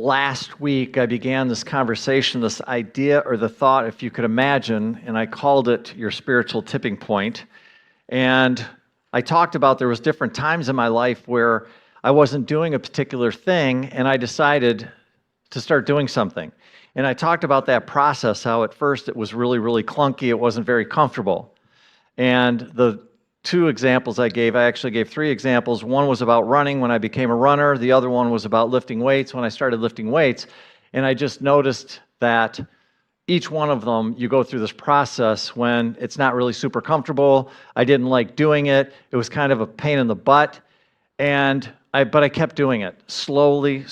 last week, I began this conversation, this idea or the thought, if you could imagine, and I called it your spiritual tipping point. And I talked about there was different times in my life where I wasn't doing a particular thing, and I decided to start doing something. And I talked about that process, how at first it was really, really clunky. It wasn't very comfortable. And the two examples I actually gave three examples. One was about running when I became a runner. The other one was about lifting weights when I started lifting weights. And I just noticed that each one of them, you go through this process when it's not really super comfortable. I didn't like doing it. It was kind of a pain in the butt. But I kept doing it slowly.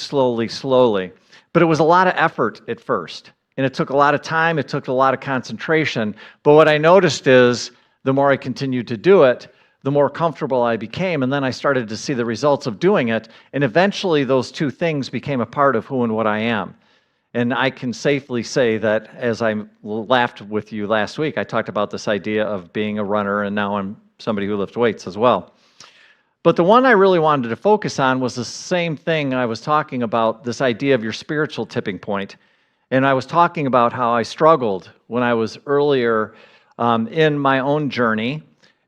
But it was a lot of effort at first. And it took a lot of time. It took a lot of concentration. But what I noticed is the more I continued to do it, the more comfortable I became. And then I started to see the results of doing it. And eventually those two things became a part of who and what I am. And I can safely say that, as I laughed with you last week, I talked about this idea of being a runner, and now I'm somebody who lifts weights as well. But the one I really wanted to focus on was the same thing I was talking about, this idea of your spiritual tipping point. And I was talking about how I struggled when I was earlier in my own journey.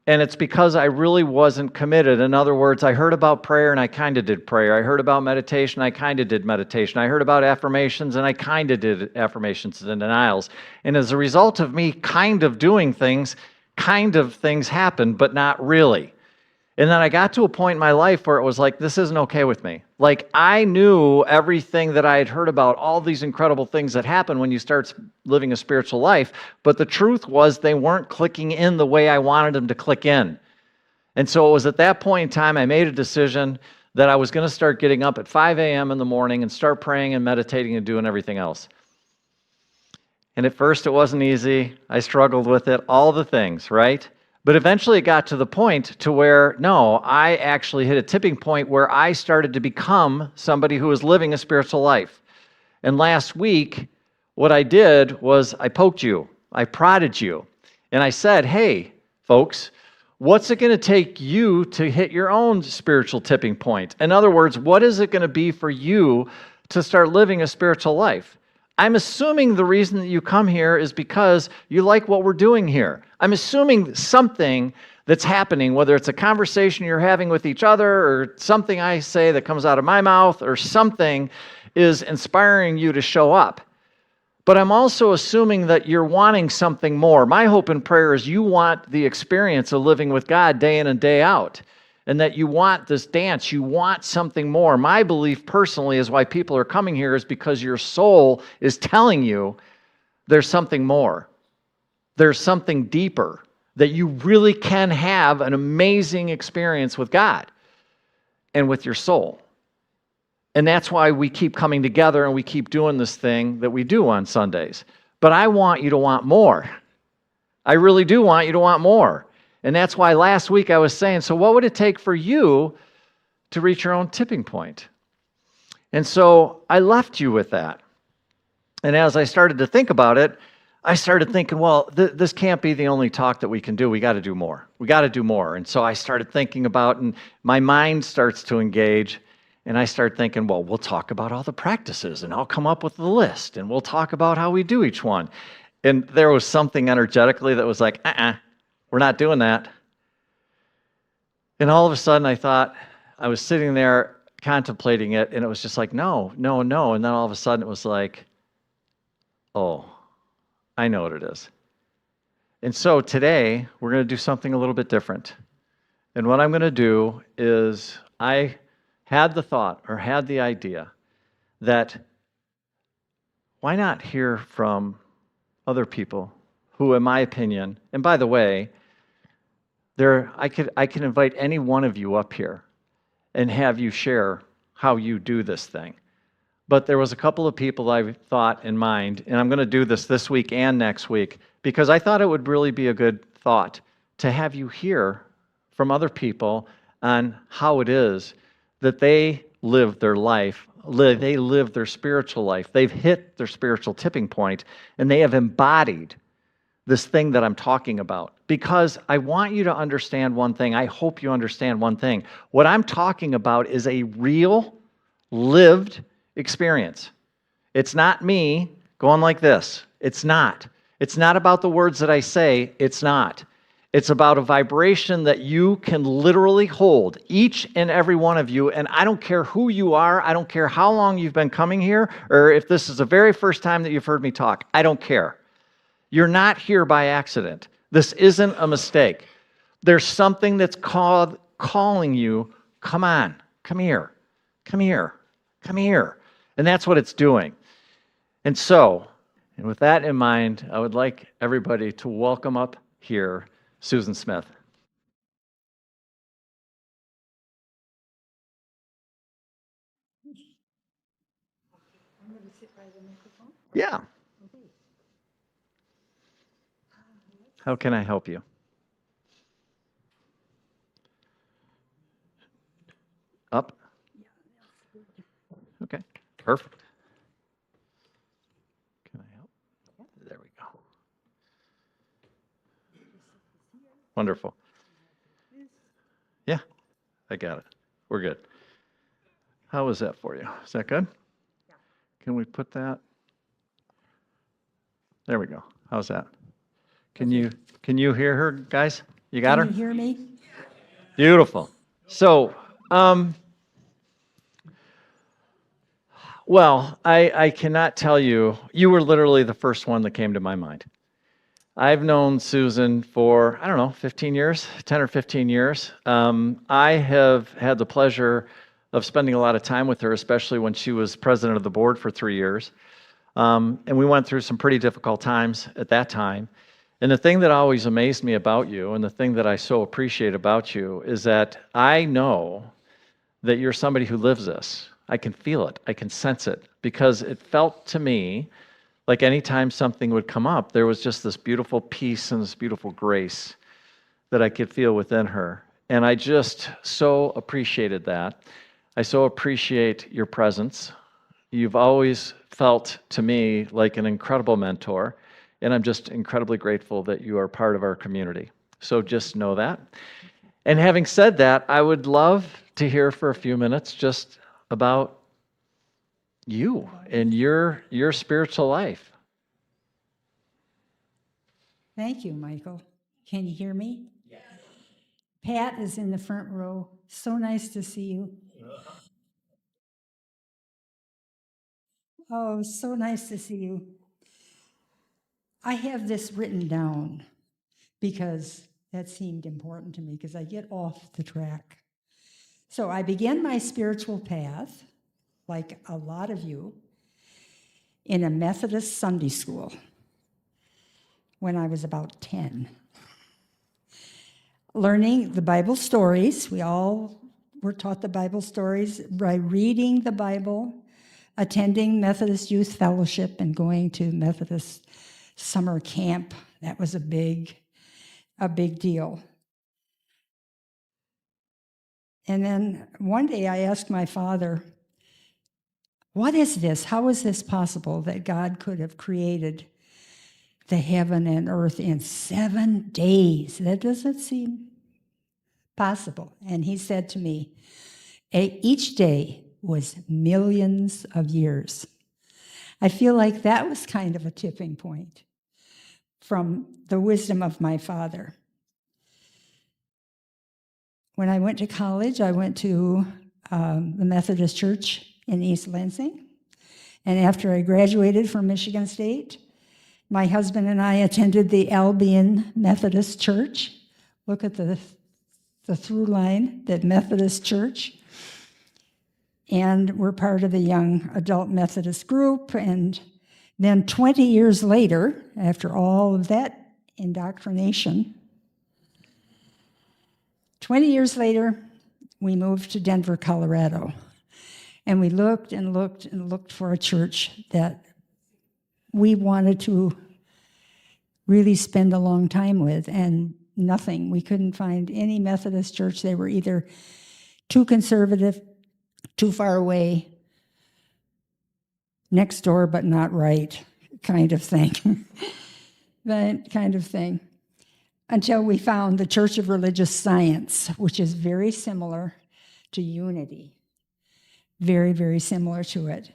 And it's because I really wasn't committed. In other words, I heard about prayer and I kind of did prayer. I heard about meditation, I kind of did meditation. I heard about affirmations and I kind of did affirmations and denials. And as a result of me kind of doing things, things happened, but not really. And then I got to a point in my life where it was like, this isn't okay with me. Like, I knew everything that I had heard about, all these incredible things that happen when you start living a spiritual life, but the truth was they weren't clicking in the way I wanted them to click in. And so it was at that point in time I made a decision that I was going to start getting up at 5 a.m. in the morning and start praying and meditating and doing everything else. And at first it wasn't easy. I struggled with it, all the things, right? But eventually it got to the point to where, no, I actually hit a tipping point where I started to become somebody who was living a spiritual life. And last week, what I did was I poked you, I prodded you, and I said, hey, folks, what's it going to take you to hit your own spiritual tipping point? In other words, what is it going to be for you to start living a spiritual life? I'm assuming the reason that you come here is because you like what we're doing here. I'm assuming something that's happening, whether it's a conversation you're having with each other or something I say that comes out of my mouth or something is inspiring you to show up. But I'm also assuming that you're wanting something more. My hope and prayer is you want the experience of living with God day in and day out, and that you want this dance, you want something more. My belief personally is why people are coming here is because your soul is telling you there's something more. There's something deeper, that you really can have an amazing experience with God and with your soul. And that's why we keep coming together and we keep doing this thing that we do on Sundays. But I want you to want more. I really do want you to want more. And that's why last week I was saying, so what would it take for you to reach your own tipping point? And so I left you with that. And as I started to think about it, I started thinking, well, this can't be the only talk that we can do. We got to do more. We got to do more. And so I started thinking about, and my mind starts to engage, and I start thinking, well, we'll talk about all the practices, and I'll come up with the list, and we'll talk about how we do each one. And there was something energetically that was like, we're not doing that. And all of a sudden I thought, I was sitting there contemplating it, and it was just like, no. And then all of a sudden it was like, oh, I know what it is. And so today we're going to do something a little bit different. And what I'm going to do is I had the thought or had the idea that why not hear from other people who, in my opinion, and by the way, I can invite any one of you up here and have you share how you do this thing. But there was a couple of people I thought in mind, and I'm going to do this week and next week, because I thought it would really be a good thought to have you hear from other people on how it is that they live their life, they live their spiritual life. They've hit their spiritual tipping point, and they have embodied this thing that I'm talking about. Because I want you to understand one thing. I hope you understand one thing. What I'm talking about is a real, lived experience. It's not me going like this. It's not. It's not about the words that I say. It's not. It's about a vibration that you can literally hold, each and every one of you. And I don't care who you are. I don't care how long you've been coming here, or if this is the very first time that you've heard me talk. I don't care. You're not here by accident. This isn't a mistake. There's something that's calling you, come on, come here, come here, come here. And that's what it's doing. And so, and with that in mind, I would like everybody to welcome up here Susan Smith. Yeah. How can I help you? Up? Okay, perfect. Can I help? There we go. Wonderful. Yeah, I got it. We're good. How was that for you? Is that good? Yeah. Can we put that? There we go. How's that? Can you hear her, guys? You got her? Can you hear me? Beautiful. So, well, I cannot tell you, you were literally the first one that came to my mind. I've known Susan for, I don't know, 15 years, 10 or 15 years. I have had the pleasure of spending a lot of time with her, especially when she was president of the board for 3 years. And we went through some pretty difficult times at that time. And the thing that always amazed me about you, and the thing that I so appreciate about you, is that I know that you're somebody who lives this. I can feel it. I can sense it. Because it felt to me like anytime something would come up, there was just this beautiful peace and this beautiful grace that I could feel within her. And I just so appreciated that. I so appreciate your presence. You've always felt to me like an incredible mentor. And I'm just incredibly grateful that you are part of our community. So just know that. And having said that, I would love to hear for a few minutes just about you and your spiritual life. Thank you, Michael. Can you hear me? Yes. Pat is in the front row. So nice to see you. Oh, so nice to see you. I have this written down because that seemed important to me because I get off the track. So I began my spiritual path, like a lot of you, in a Methodist Sunday school when I was about 10. Learning the Bible stories. We all were taught the Bible stories by reading the Bible, attending Methodist Youth Fellowship, and going to Methodist summer camp. That was a big deal. And then one day I asked my father, what is this? How is this possible that God could have created the heaven and earth in 7 days? That doesn't seem possible. And he said to me, each day was millions of years. I feel like that was kind of a tipping point from the wisdom of my father. When I went to college, I went to the Methodist Church in East Lansing. And after I graduated from Michigan State, my husband and I attended the Albion Methodist Church. Look at the through line, that Methodist Church. And we're part of the young adult Methodist group. And then 20 years later, after all of that indoctrination, 20 years later, we moved to Denver, Colorado. And we looked and looked and looked for a church that we wanted to really spend a long time with, and nothing. We couldn't find any Methodist church. They were either too conservative, too far away, next door but not right, kind of thing. That kind of thing. Until we found the Church of Religious Science, which is very similar to Unity. Very, very similar to it.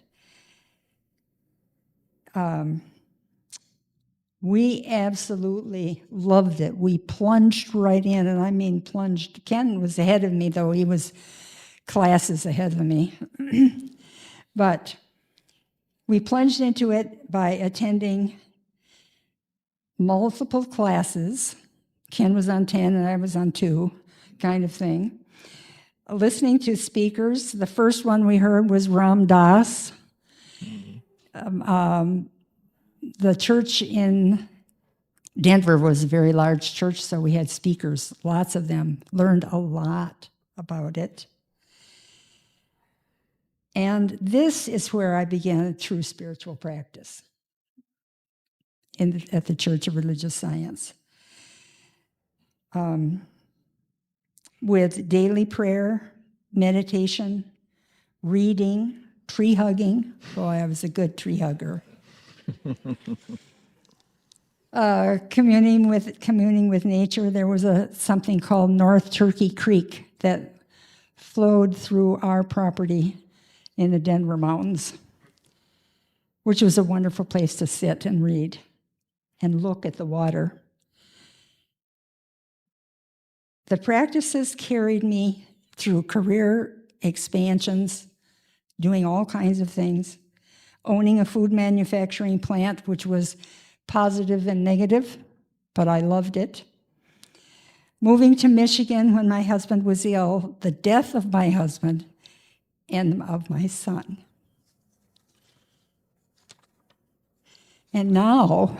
we absolutely loved it. We plunged right in, and I mean plunged. Ken was ahead of me, though. He was classes ahead of me. But we plunged into it by attending multiple classes. Ken was on 10 and I was on 2, kind of thing. Listening to speakers. The first one we heard was Ram Dass. The church in Denver was a very large church, so we had speakers, lots of them, learned a lot about it. And this is where I began a true spiritual practice at the Church of Religious Science. With daily prayer, meditation, reading, tree hugging. Boy, I was a good tree hugger. Communing with nature. There was something called North Turkey Creek that flowed through our property in the Denver Mountains, which was a wonderful place to sit and read and look at the water. The practices carried me through career expansions, doing all kinds of things, owning a food manufacturing plant, which was positive and negative, but I loved it. Moving to Michigan when my husband was ill, the death of my husband and of my son. And now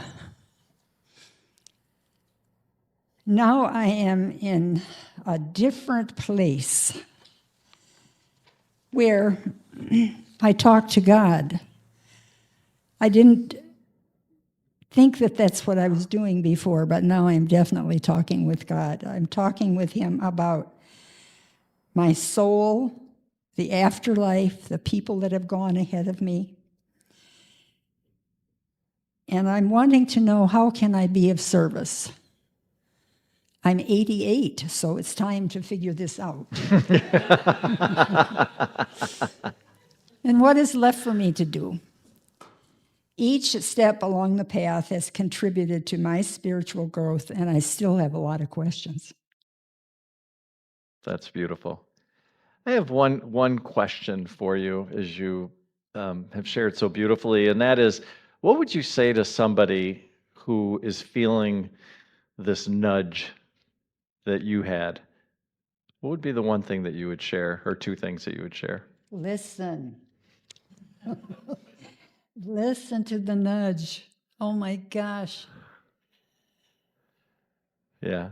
I am in a different place where I talk to God. I didn't think that that's what I was doing before, but now I'm definitely talking with God. I'm talking with Him about my soul, the afterlife, the people that have gone ahead of me. And I'm wanting to know, how can I be of service? I'm 88, so it's time to figure this out. And what is left for me to do? Each step along the path has contributed to my spiritual growth, and I still have a lot of questions. That's beautiful. I have one question for you, as you have shared so beautifully, and that is, what would you say to somebody who is feeling this nudge that you had? What would be the one thing that you would share, or 2 things that you would share? Listen. Listen to the nudge. Oh my gosh. Yeah,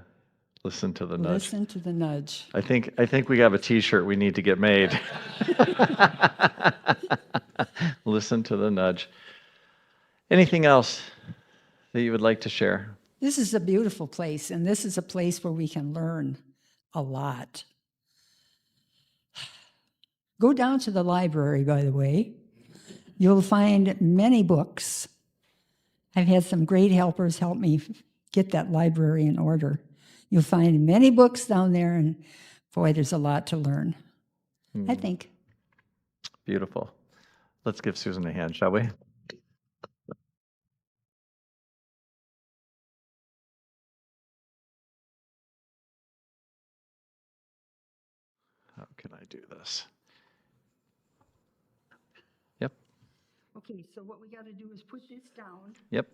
listen to the nudge. Listen to the nudge. I think we have a T-shirt we need to get made. Listen to the nudge. Anything else that you would like to share? This is a beautiful place, and this is a place where we can learn a lot. Go down to the library, by the way. You'll find many books. I've had some great helpers help me get that library in order. You'll find many books down there, and boy, there's a lot to learn, I think. Beautiful. Let's give Susan a hand, shall we? How can I do this? Yep, Okay, so what we got to do is put this down. yep.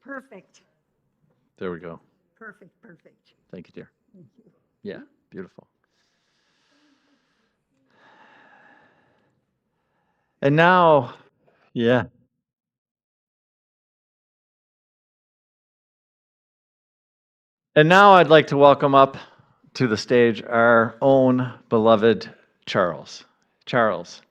Perfect. There we go. Perfect. Thank you, dear. Thank you. Yeah, beautiful. And now, yeah. And now I'd like to welcome up to the stage our own beloved Charles. Charles.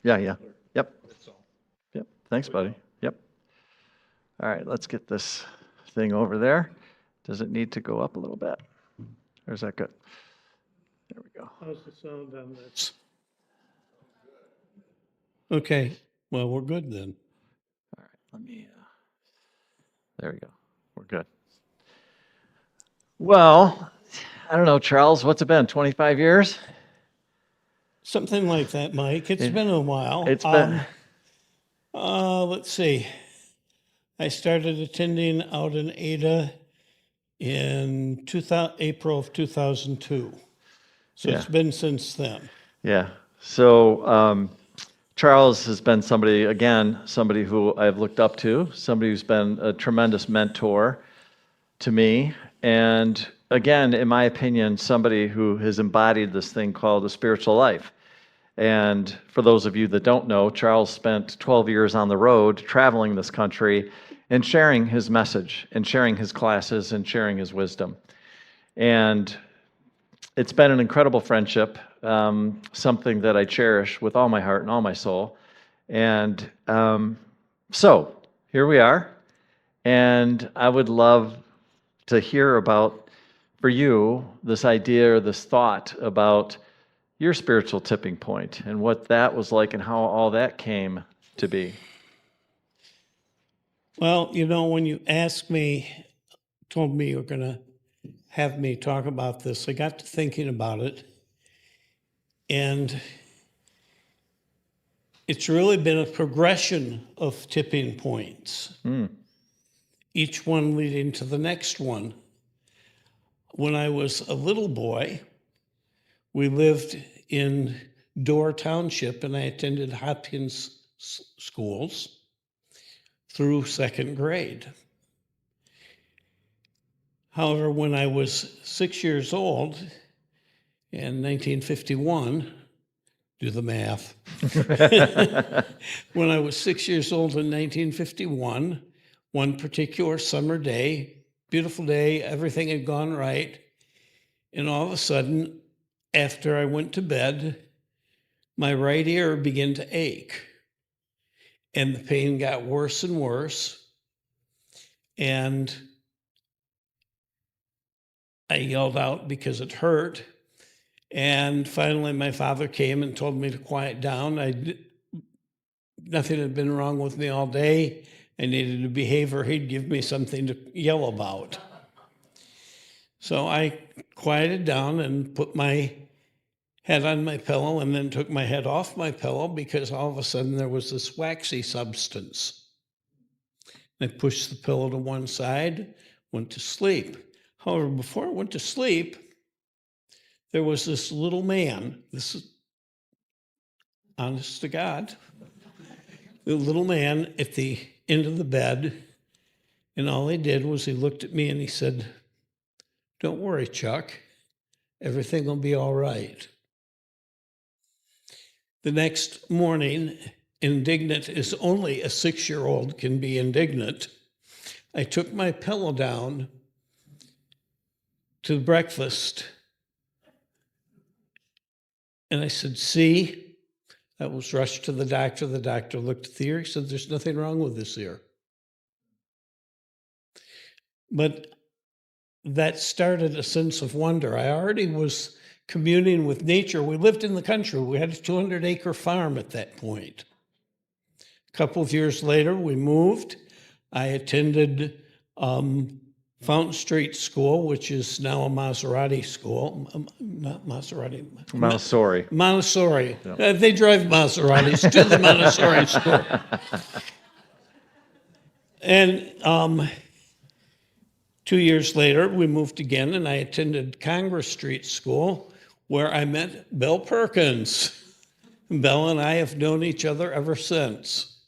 Yeah. Yep. Yep. Thanks, buddy. Yep. All right, let's get this thing over there. Does it need to go up a little bit? Or is that good? There we go. How's the sound on this? Okay, well, we're good then. All right, let me, there we go. We're good. Well, I don't know, Charles, what's it been, 25 years? Something like that, Mike. It's been a while. It's been, Let's see. I started attending out in Ada in April of 2002. So Yeah. it's been since then. yeah. So Charles has been somebody, again, somebody who I've looked up to, somebody who's been a tremendous mentor to me. And again, in my opinion, somebody who has embodied this thing called a spiritual life. And for those of you that don't know, Charles spent 12 years on the road traveling this country and sharing his message and sharing his classes and sharing his wisdom. And it's been an incredible friendship, something that I cherish with all my heart and all my soul. And so here we are. And I would love to hear about, for you, this idea or this thought about your spiritual tipping point and what that was like and how all that came to be. Well, when you told me you were going to have me talk about this, I got to thinking about it. And it's really been a progression of tipping points, each one leading to the next one. When I was a little boy, we lived in Dorr Township, and I attended Hopkins schools through second grade. However, when I was 6 years old in 1951, do the math. When I was 6 years old in 1951, one particular summer day, beautiful day, everything had gone right. And all of a sudden, after I went to bed, my right ear began to ache. And the pain got worse and worse. And I yelled out because it hurt. And finally, my father came and told me to quiet down. Nothing had been wrong with me all day. I needed to behave or he'd give me something to yell about. So I quieted down and put my head on my pillow and then took my head off my pillow because all of a sudden there was this waxy substance. I pushed the pillow to one side, went to sleep. However, before I went to sleep, there was this little man, this is honest to God, the little man at the end of the bed, and all he did was he looked at me and he said, "Don't worry, Chuck, everything will be all right." The next morning, indignant as only a 6-year-old can be indignant, I took my pillow down to breakfast and I said, "See?" I was rushed to the doctor. The doctor looked at the ear. He said, "There's nothing wrong with this ear." But that started a sense of wonder. I already was communing with nature. We lived in the country. We had a 200-acre farm at that point. A couple of years later, we moved. I attended Fountain Street School, which is now a Maserati school. Not Maserati. Montessori. Montessori. They drive Maseratis to the Montessori school. And 2 years later, we moved again, and I attended Congress Street School, where I met Bill Perkins. Bill and I have known each other ever since,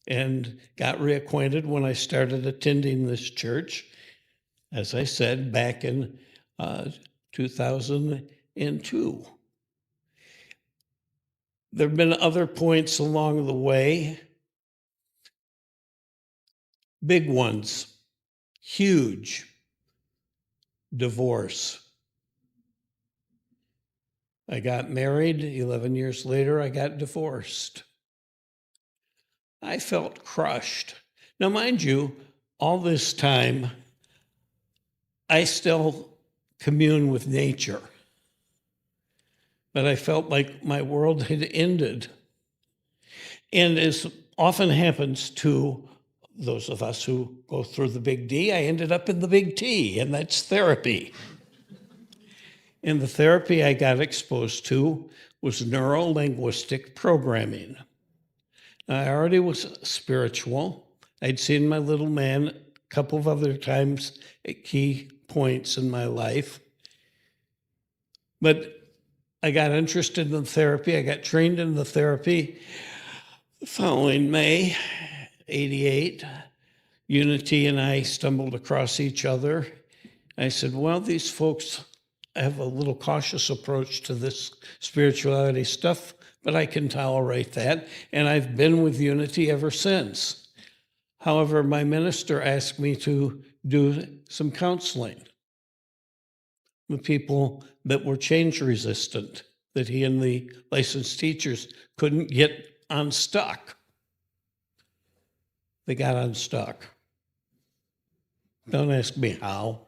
and got reacquainted when I started attending this church, as I said, back in 2002. There have been other points along the way, big ones, huge. Divorce. I got married. 11 years later, I got divorced. I felt crushed. Now, mind you, all this time, I still commune with nature, but I felt like my world had ended. And as often happens to those of us who go through the big D, I ended up in the big T, and that's therapy. And the therapy I got exposed to was neuro-linguistic programming. I already was spiritual. I'd seen my little man a couple of other times at key points in my life. But I got interested in therapy. I got trained in the therapy. The following May, 88, Unity and I stumbled across each other. I said, well, these folks have a little cautious approach to this spirituality stuff, but I can tolerate that. And I've been with Unity ever since. However, my minister asked me to do some counseling with people that were change resistant, that he and the licensed teachers couldn't get unstuck. They got unstuck. Don't ask me how.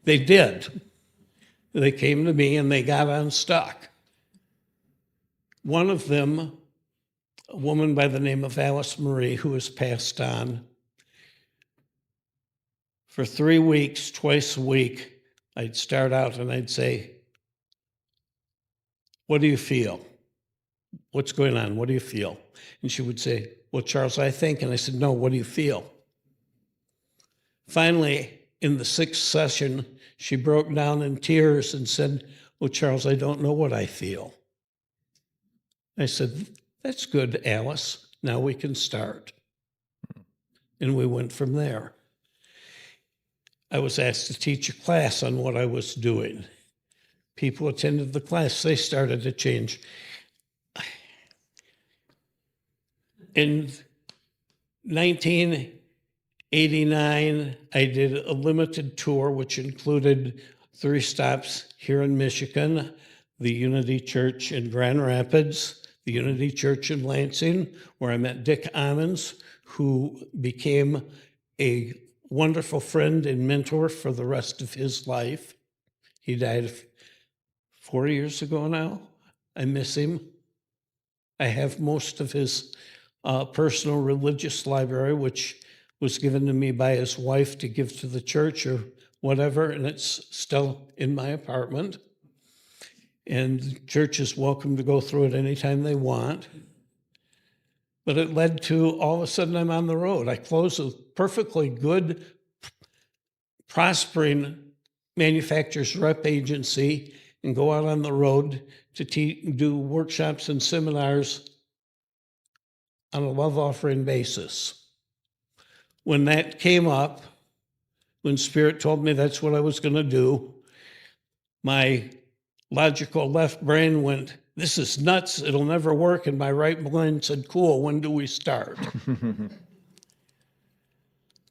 They did. They came to me and they got unstuck. One of them, a woman by the name of Alice Marie, who has passed on, for 3 weeks, twice a week, I'd start out and I'd say, what do you feel? What's going on? What do you feel? And she would say, well, Charles, I think. And I said, no, what do you feel? Finally, in the 6th session, she broke down in tears and said, well, Charles, I don't know what I feel. I said, that's good, Alice. Now we can start. And we went from there. I was asked to teach a class on what I was doing. People attended the class. They started to change. In 1989, I did a limited tour, which included 3 stops here in Michigan, the Unity Church in Grand Rapids, the Unity Church in Lansing, where I met Dick Ammons, who became a wonderful friend and mentor for the rest of his life. He died 4 years ago now. I miss him. I have most of his personal religious library, which was given to me by his wife to give to the church or whatever, and it's still in my apartment. And the church is welcome to go through it anytime they want. But it led to all of a sudden I'm on the road. I closed a perfectly good, prospering manufacturer's rep agency and go out on the road to do workshops and seminars on a love offering basis. When that came up, when Spirit told me that's what I was going to do, my logical left brain went, this is nuts, it'll never work. And my right brain said, cool, when do we start?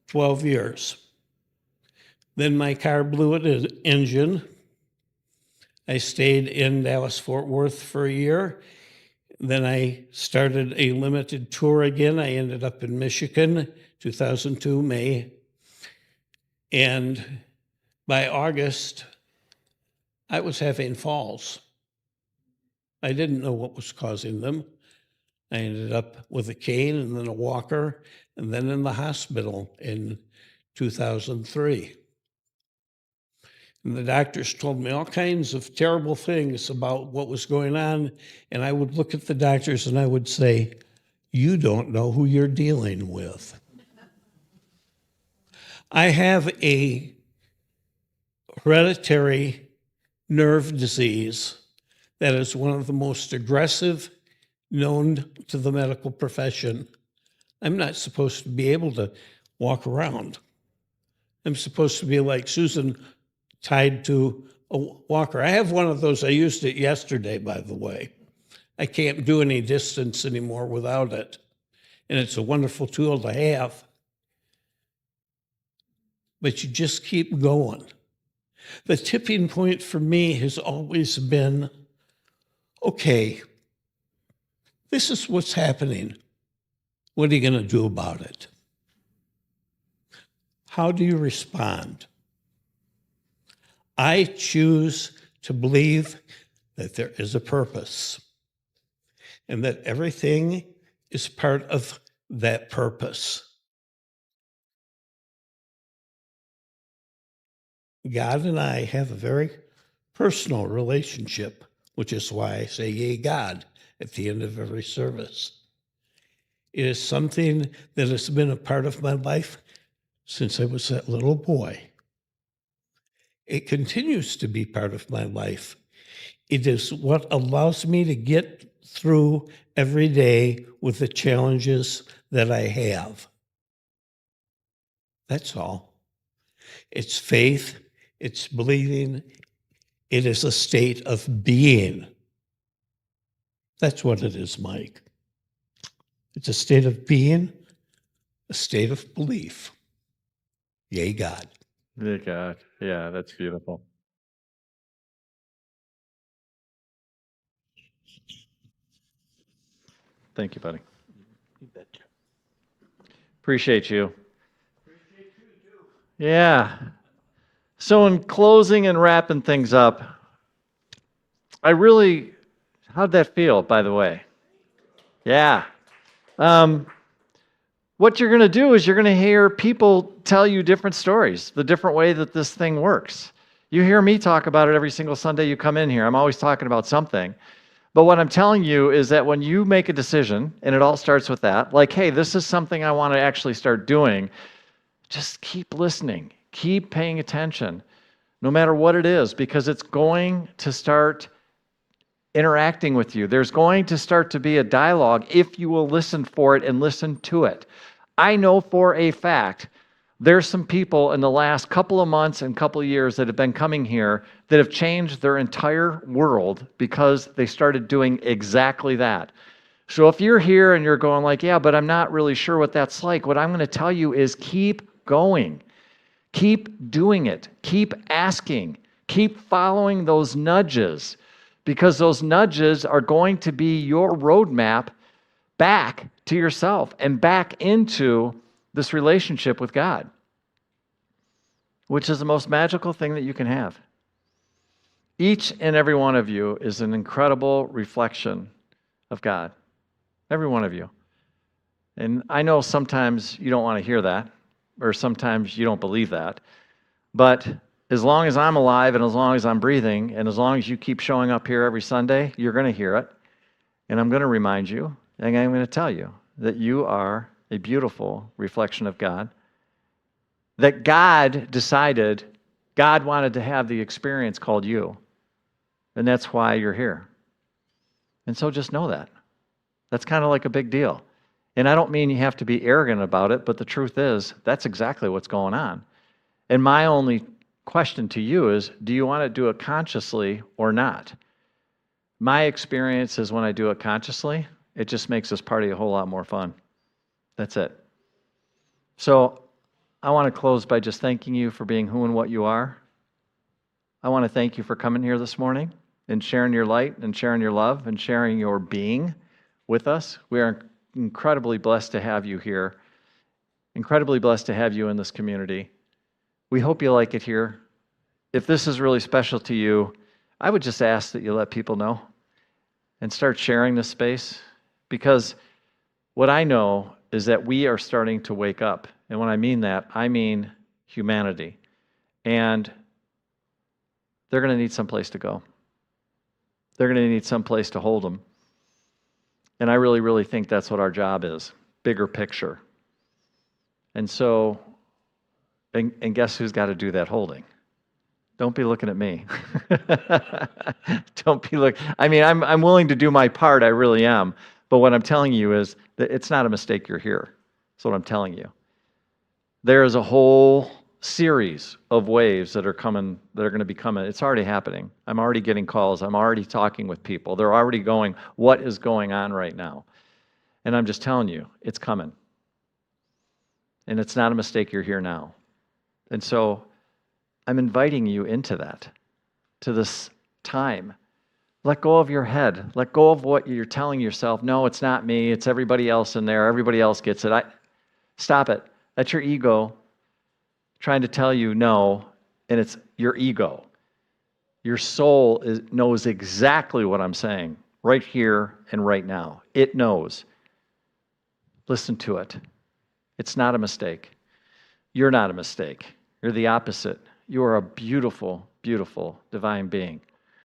12 years. Then my car blew its engine. I stayed in Dallas-Fort Worth for a year. Then I started a limited tour again. I ended up in Michigan, 2002, May. And by August, I was having falls. I didn't know what was causing them. I ended up with a cane and then a walker and then in the hospital in 2003. And the doctors told me all kinds of terrible things about what was going on. And I would look at the doctors and I would say, you don't know who you're dealing with. I have a hereditary nerve disease that is one of the most aggressive known to the medical profession. I'm not supposed to be able to walk around. I'm supposed to be like Susan, tied to a walker. I have one of those. I used it yesterday, by the way. I can't do any distance anymore without it. And it's a wonderful tool to have. But you just keep going. The tipping point for me has always been, okay, this is what's happening. What are you going to do about it? How do you respond? I choose to believe that there is a purpose and that everything is part of that purpose. God and I have a very personal relationship, which is why I say, "Yay, God," at the end of every service. It is something that has been a part of my life since I was that little boy. It continues to be part of my life. It is what allows me to get through every day with the challenges that I have. That's all. It's faith, it's believing, it is a state of being. That's what it is, Mike. It's a state of being, a state of belief. Yay, God. Dear God. Yeah, that's beautiful. Thank you, buddy. Appreciate you. Yeah. So, in closing and wrapping things up, how'd that feel, by the way? Yeah. Um, what you're going to do is you're going to hear people tell you different stories, the different way that this thing works. You hear me talk about it every single Sunday you come in here. I'm always talking about something. But what I'm telling you is that when you make a decision, and it all starts with that, like, hey, this is something I want to actually start doing, just keep listening, keep paying attention, no matter what it is, because it's going to start interacting with you. There's going to start to be a dialogue if you will listen for it and listen to it. I know for a fact there's some people in the last couple of months and couple of years that have been coming here that have changed their entire world because they started doing exactly that. So if you're here and you're going like, yeah, but I'm not really sure what that's like, what I'm going to tell you is keep going. Keep doing it. Keep asking. Keep following those nudges, because those nudges are going to be your roadmap back to yourself and back into this relationship with God, which is the most magical thing that you can have. Each and every one of you is an incredible reflection of God. Every one of you. And I know sometimes you don't want to hear that, or sometimes you don't believe that. But as long as I'm alive and as long as I'm breathing, and as long as you keep showing up here every Sunday, you're going to hear it. And I'm going to remind you, and I'm going to tell you that you are a beautiful reflection of God. That God decided, God wanted to have the experience called you. And that's why you're here. And so just know that. That's kind of like a big deal. And I don't mean you have to be arrogant about it, but the truth is, that's exactly what's going on. And my only question to you is, do you want to do it consciously or not? My experience is when I do it consciously, it just makes this party a whole lot more fun. That's it. So I want to close by just thanking you for being who and what you are. I want to thank you for coming here this morning and sharing your light and sharing your love and sharing your being with us. We are incredibly blessed to have you here, incredibly blessed to have you in this community. We hope you like it here. If this is really special to you, I would just ask that you let people know and start sharing this space, because what I know is that we are starting to wake up. And when I mean that, I mean humanity. And they're going to need someplace to go. They're going to need someplace to hold them. And I really, really think that's what our job is, bigger picture. And so, and guess who's got to do that holding? Don't be looking at me. Don't be I mean, I'm willing to do my part, I really am. But what I'm telling you is that it's not a mistake you're here. That's what I'm telling you. There is a whole series of waves that are coming, that are going to be coming. It's already happening. I'm already getting calls. I'm already talking with people. They're already going, what is going on right now? And I'm just telling you, it's coming. And it's not a mistake you're here now. And so I'm inviting you into that, to this time. Let go of your head. Let go of what you're telling yourself. No, it's not me. It's everybody else in there. Everybody else gets it. Stop it. That's your ego trying to tell you no, and it's your ego. Your soul knows exactly what I'm saying right here and right now. It knows. Listen to it. It's not a mistake. You're not a mistake. You're the opposite. You are a beautiful, beautiful divine being.